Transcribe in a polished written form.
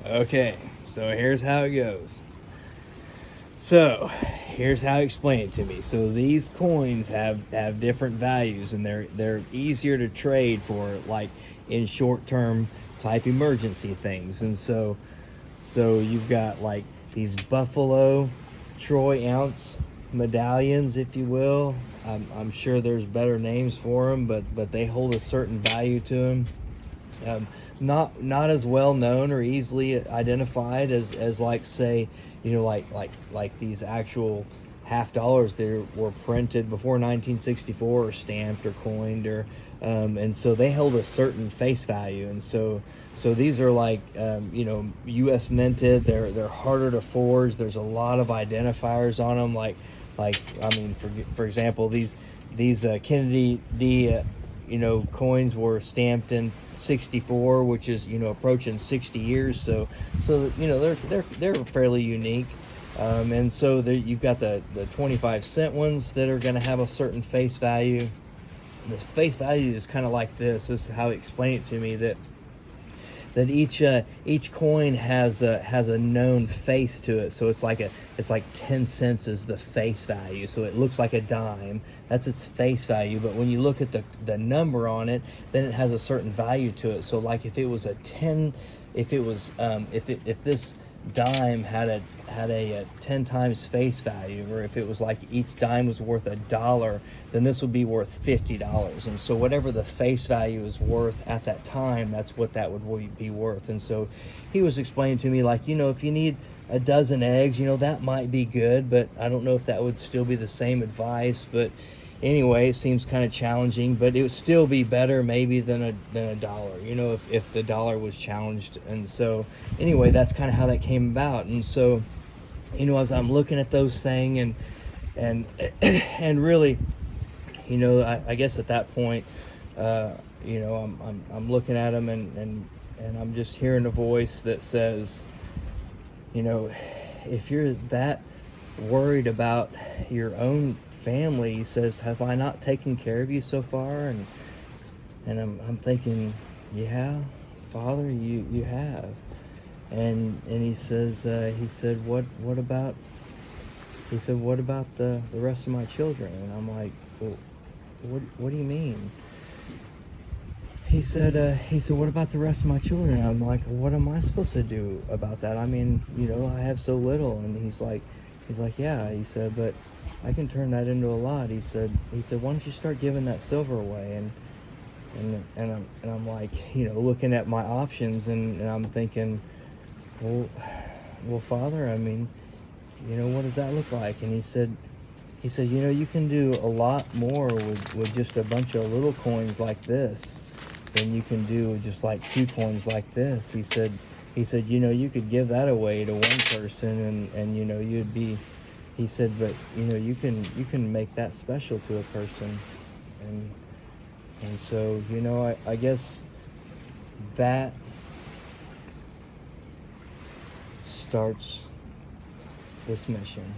Okay, so here's how it goes. So here's how I explain it to me. So these coins have different values, and they're easier to trade for, like in short term type emergency things. And so you've got like these Buffalo Troy ounce medallions, if you will. I'm sure there's better names for them, but they hold a certain value to them. um, not as well known or easily identified as like, say, like these actual half dollars that were printed before 1964 or stamped or coined, or and so they held a certain face value. And so these are like, U.S. minted. They're harder to forge. There's a lot of identifiers on them, like I mean, for example, these Kennedy D coins were stamped in 64, which is, approaching 60 years. So they're fairly unique. And so you've got the 25-cent ones that are going to have a certain face value. And this face value is kind of like this. This is how he explained it to me, that each coin has a known face to it. So it's like 10 cents is the face value. So it looks like a dime. That's its face value. But when you look at the number on it, then it has a certain value to it. So like if it was a 10, if this dime had a 10 times face value, or if it was like each dime was worth $1, then this would be worth $50. And so whatever the face value is worth at that time, that's what that would be worth. And so he was explaining to me, like, if you need a dozen eggs, that might be good, but I don't know if that would still be the same advice. But anyway, it seems kind of challenging, but it would still be better maybe than a dollar, if the dollar was challenged. And so anyway, that's kind of how that came about. And so, as I'm looking at those things, and and really, I guess at that point, I'm looking at them, and I'm just hearing a voice that says, if you're that worried about your own family, he says, have I not taken care of you so far? And I'm thinking, yeah, Father, you have. And he says, what about, what about the rest of my children? And I'm like, well, what do you mean? He said, what about the rest of my children? And I'm like, what am I supposed to do about that? I mean, I have so little. And he's like, yeah. He said, but I can turn that into a lot. He said, why don't you start giving that silver away? And I'm like, looking at my options, and I'm thinking, well, Father, I mean, what does that look like? And he said, you can do a lot more with just a bunch of little coins like this than you can do with just like 2 coins like this. He said, you could give that away to one person, and you'd be, he said, but you can make that special to a person. And so, I guess that starts this mission.